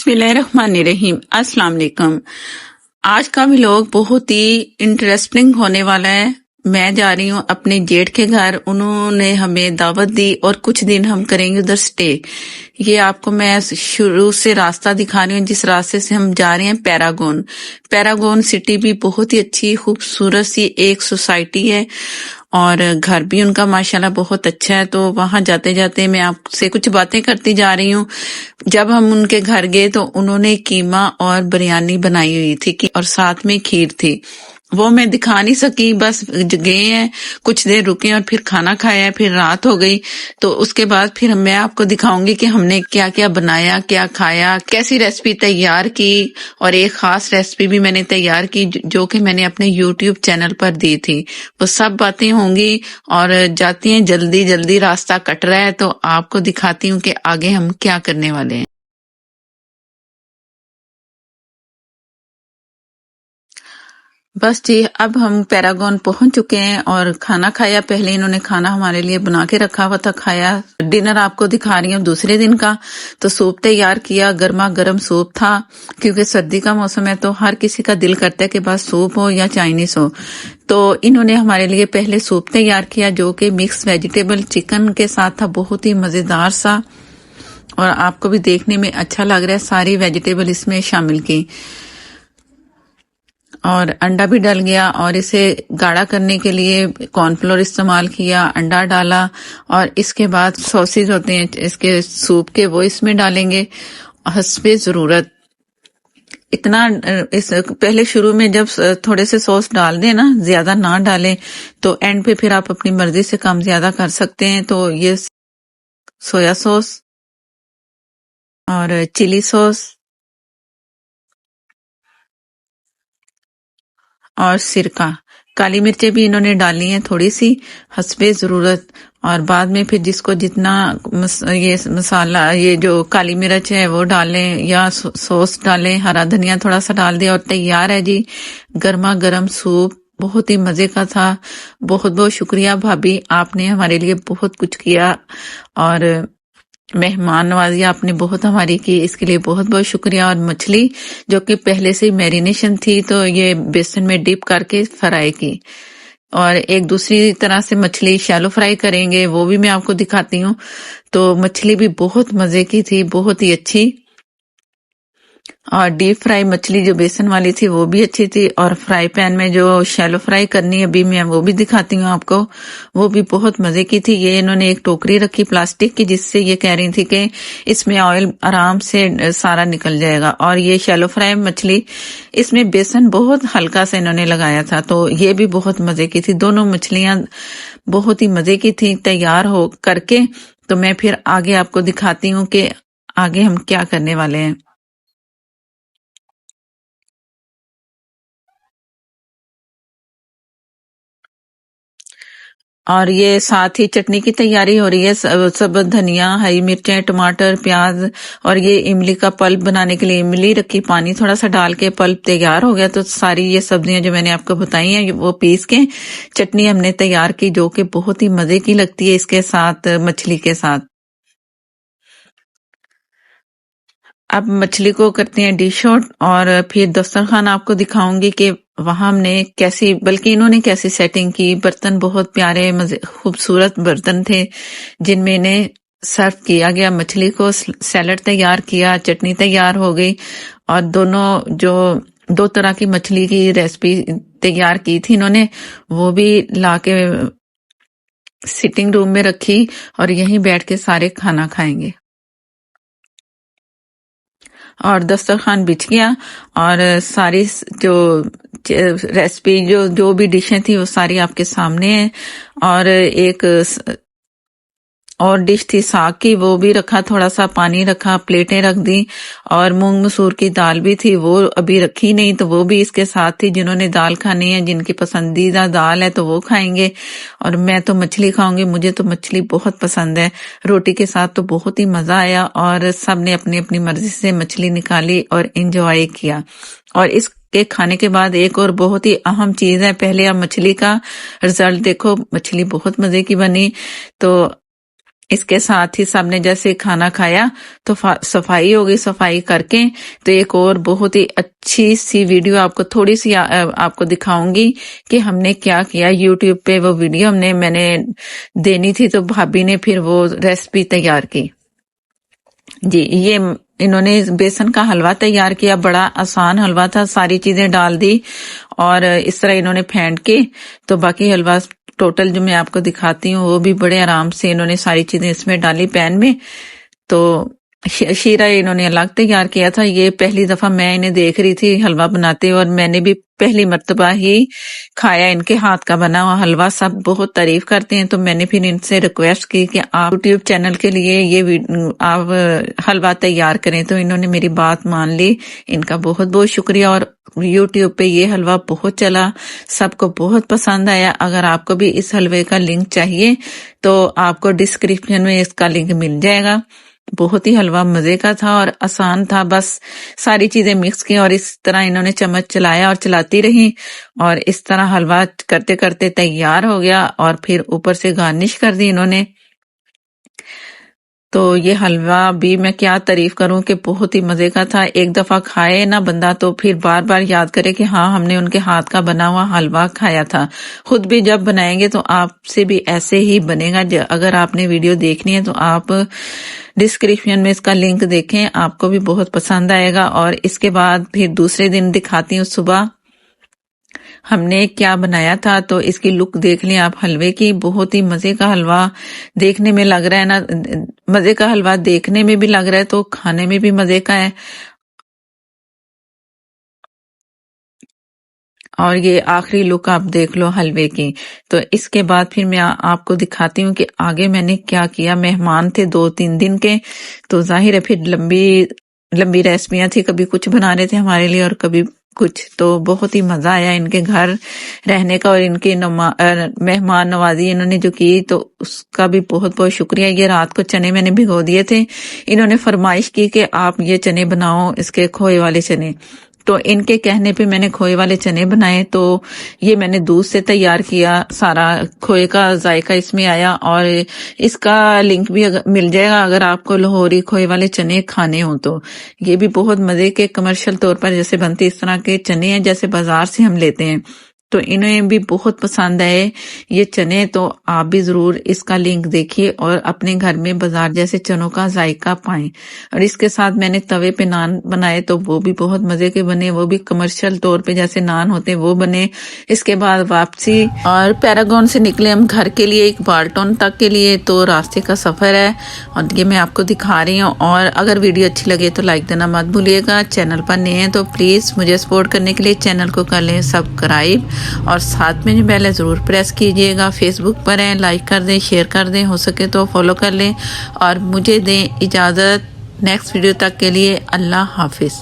बिस्मिल्लाहिर्रहमानिर्रहीम। अस्सलाम वालेकुम। आज का व्लॉग बहुत ही इंटरेस्टिंग होने वाला है। मैं जा रही हूँ अपने जेठ के घर, उन्होंने हमें दावत दी और कुछ दिन हम करेंगे उधर स्टे। ये आपको मैं शुरू से रास्ता दिखा रही हूँ जिस रास्ते से हम जा रहे हैं। पैरागॉन पैरागॉन सिटी भी बहुत ही अच्छी खूबसूरत सी एक सोसाइटी है और घर भी उनका माशाल्लाह बहुत अच्छा है। तो वहां जाते जाते मैं आपसे कुछ बातें करती जा रही हूँ। जब हम उनके घर गए तो उन्होंने कीमा और बिरयानी बनाई हुई थी और साथ में खीर थी। वो मैं दिखा नहीं सकी, बस गए हैं, कुछ देर रुके और फिर खाना खाया, फिर रात हो गई। तो उसके बाद फिर मैं आपको दिखाऊंगी कि हमने क्या क्या बनाया, क्या खाया, कैसी रेसिपी तैयार की। और एक खास रेसिपी भी मैंने तैयार की जो कि मैंने अपने YouTube चैनल पर दी थी। वो सब बातें होंगी और जाती हैं, जल्दी जल्दी रास्ता कट रहा है तो आपको दिखाती हूँ कि आगे हम क्या करने वाले हैं। बस जी, अब हम पैरागॉन पहुंच चुके हैं और खाना खाया। पहले इन्होंने खाना हमारे लिए बना के रखा हुआ था, खाया। डिनर आपको दिखा रही हूँ दूसरे दिन का। तो सूप तैयार किया, गर्मा गर्म सूप था। क्योंकि सर्दी का मौसम है तो हर किसी का दिल करता है कि बस सूप हो या चाइनीज हो। तो इन्होंने हमारे लिए पहले सूप तैयार किया जो कि मिक्स वेजिटेबल चिकन के साथ था, बहुत ही मजेदार सा। और आपको भी देखने में अच्छा लग रहा है, सारी वेजिटेबल इसमें शामिल की। और अंडा भी डल गया और इसे गाढ़ा करने के लिए कॉर्नफ्लोर इस्तेमाल किया, अंडा डाला। और इसके बाद सॉसेज होते हैं इसके सूप के, वो इसमें डालेंगे हस्बे जरूरत। इतना इस पहले शुरू में जब थोड़े से सॉस डाल दें ना, ज्यादा ना डालें, तो एंड पे फिर आप अपनी मर्जी से कम ज्यादा कर सकते हैं। तो ये सोया सॉस और चिली सॉस और सिरका, काली मिर्चें भी इन्होंने डाली हैं थोड़ी सी हस्बे जरूरत। और बाद में फिर जिसको जितना ये मसाला, ये जो काली मिर्च है वो डालें या सॉस डालें, हरा धनिया थोड़ा सा डाल दिया और तैयार है जी गर्मा गर्म सूप। बहुत ही मजे का था। बहुत बहुत शुक्रिया भाभी, आपने हमारे लिए बहुत कुछ किया और मेहमान नवाजी आपने बहुत हमारी की, इसके लिए बहुत बहुत शुक्रिया। और मछली जो कि पहले से मैरिनेशन थी तो ये बेसन में डिप करके फ्राई की। और एक दूसरी तरह से मछली शैलो फ्राई करेंगे, वो भी मैं आपको दिखाती हूँ। तो मछली भी बहुत मजे की थी, बहुत ही अच्छी। और डीप फ्राई मछली जो बेसन वाली थी वो भी अच्छी थी। और फ्राई पैन में जो शैलो फ्राई करनी है अभी मैं वो भी दिखाती हूँ आपको, वो भी बहुत मजे की थी। ये इन्होंने एक टोकरी रखी प्लास्टिक की जिससे ये कह रही थी कि इसमें ऑयल आराम से सारा निकल जाएगा। और ये शैलो फ्राई मछली, इसमें बेसन बहुत हल्का सा इन्होंने लगाया था, तो ये भी बहुत मजे की थी। दोनों मछलियां बहुत ही मजे की थी तैयार हो करके। तो मैं फिर आगे आपको दिखाती हूँ कि आगे हम क्या करने वाले हैं। और ये साथ ही चटनी की तैयारी हो रही है। सब धनिया, हरी मिर्चें, टमाटर, प्याज और ये इमली का पल्प बनाने के लिए इमली रखी, पानी थोड़ा सा डाल के पल्प तैयार हो गया। तो सारी ये सब्जियां जो मैंने आपको बताई हैं वो पीस के चटनी हमने तैयार की जो कि बहुत ही मजे की लगती है इसके साथ, मछली के साथ। अब मछली को करते हैं डिश आउट और फिर दस्तरखान आपको दिखाऊंगी कि वहां हमने कैसी, बल्कि इन्होंने कैसी सेटिंग की। बर्तन बहुत प्यारे मजे खूबसूरत बर्तन थे जिनमें इन्हें सर्व किया गया। मछली को सैलड तैयार किया, चटनी तैयार हो गई। और दोनों जो दो तरह की मछली की रेसिपी तैयार की थी इन्होंने, वो भी लाके सिटिंग रूम में रखी और यहीं बैठ के सारे खाना खाएंगे। और दस्तरखान बिछ गया और सारी जो रेसिपी, जो जो भी डिशें थी वो सारी आपके सामने है। और एक और डिश थी साग की, वो भी रखा, थोड़ा सा पानी रखा, प्लेटें रख दी। और मूंग मसूर की दाल भी थी, वो अभी रखी नहीं तो वो भी इसके साथ थी। जिन्होंने दाल खानी है, जिनकी पसंदीदा दाल है तो वो खाएंगे। और मैं तो मछली खाऊंगी, मुझे तो मछली बहुत पसंद है। रोटी के साथ तो बहुत ही मजा आया और सबने अपनी अपनी मर्जी से मछली निकाली और एंजॉय किया। और इस के खाने के बाद एक और बहुत ही अहम चीज है, पहले आप मछली का रिजल्ट देखो, मछली बहुत मजे की बनी। तो इसके साथ ही सबने जैसे खाना खाया तो सफाई होगी। सफाई करके तो एक और बहुत ही अच्छी सी वीडियो आपको थोड़ी सी आपको दिखाऊंगी कि हमने क्या किया। यूट्यूब पे वो वीडियो मैंने देनी थी तो भाभी ने फिर वो रेसिपी तैयार की जी। ये इन्होंने बेसन का हलवा तैयार किया, बड़ा आसान हलवा था, सारी चीजें डाल दी और इस तरह इन्होंने फेंट के तो बाकी हलवा टोटल जो मैं आपको दिखाती हूँ वो भी बड़े आराम से इन्होंने सारी चीजें इसमें डाली पैन में। तो शीरा इन्होंने अलग तैयार किया था। ये पहली दफा मैं इन्हें देख रही थी हलवा बनाते और मैंने भी पहली मर्तबा ही खाया इनके हाथ का बना हुआ हलवा। सब बहुत तारीफ करते हैं तो मैंने फिर इनसे रिक्वेस्ट की कि आप यूट्यूब चैनल के लिए ये आप हलवा तैयार करें, तो इन्होंने मेरी बात मान ली। इनका बहुत बहुत शुक्रिया। और यूट्यूब पे ये हलवा बहुत चला, सबको बहुत पसंद आया। अगर आपको भी इस हलवे का लिंक चाहिए तो आपको डिस्क्रिप्शन में इसका लिंक मिल जाएगा। बहुत ही हलवा मजे का था और आसान था, बस सारी चीजें मिक्स की और इस तरह इन्होंने चम्मच चलाया और चलाती रही और इस तरह हलवा करते करते तैयार हो गया और फिर ऊपर से गार्निश कर दी इन्होंने। तो ये हलवा भी मैं क्या तारीफ करूं कि बहुत ही मजे का था। एक दफा खाए ना बंदा तो फिर बार बार याद करे कि हाँ हमने उनके हाथ का बना हुआ हलवा खाया था। खुद भी जब बनाएंगे तो आपसे भी ऐसे ही बनेगा। अगर आपने वीडियो देखनी है तो आप डिस्क्रिप्शन में इसका लिंक देखें, आपको भी बहुत पसंद आएगा। और इसके बाद फिर दूसरे दिन दिखाती हूँ सुबह हमने क्या बनाया था। तो इसकी लुक देख लें आप हलवे की, बहुत ही मजे का हलवा देखने में लग रहा है ना। मजे का हलवा देखने में भी लग रहा है तो खाने में भी मजे का है। और ये आखिरी लुक आप देख लो हलवे की। तो इसके बाद फिर मैं आपको दिखाती हूँ कि आगे मैंने क्या किया। मेहमान थे 2-3 दिन के, तो जाहिर है फिर लंबी लंबी रेसिपियां थी, कभी कुछ बना रहे थे हमारे लिए और कभी कुछ। तो बहुत ही मजा आया इनके घर रहने का और इनके मेहमान नवाजी इन्होंने जो की तो उसका भी बहुत बहुत शुक्रिया। ये रात को चने मैंने भिगो दिए थे, इन्होंने फरमाइश की कि आप ये चने बनाओ, इसके खोए वाले चने। तो इनके कहने पे मैंने खोए वाले चने बनाए। तो ये मैंने दूध से तैयार किया, सारा खोए का जायका इसमें आया। और इसका लिंक भी मिल जाएगा अगर आपको लाहौरी खोए वाले चने खाने हो तो। ये भी बहुत मजे के कमर्शियल तौर पर जैसे बनते इस तरह के चने हैं जैसे बाजार से हम लेते हैं। तो इन्हें भी बहुत पसंद आए ये चने। तो आप भी जरूर इसका लिंक देखिए और अपने घर में बाजार जैसे चनों का जायका पाएं। और इसके साथ मैंने तवे पे नान बनाए तो वो भी बहुत मजे के बने, वो भी कमर्शियल तौर पे जैसे नान होते हैं वो बने। इसके बाद वापसी और पैरागॉन से निकले हम घर के लिए, एक बाल्टन तक के लिए। तो रास्ते का सफर है और ये मैं आपको दिखा रही हूँ। और अगर वीडियो अच्छी लगे तो लाइक देना मत भूलिएगा। चैनल पर नए हैं तो प्लीज मुझे सपोर्ट करने के लिए चैनल को कर लें सब्सक्राइब और साथ में जो बेल है जरूर प्रेस कीजिएगा। फेसबुक पर हैं, लाइक कर दें, शेयर कर दें, हो सके तो फॉलो कर लें और मुझे दें इजाज़त। नेक्स्ट वीडियो तक के लिए अल्लाह हाफिज़।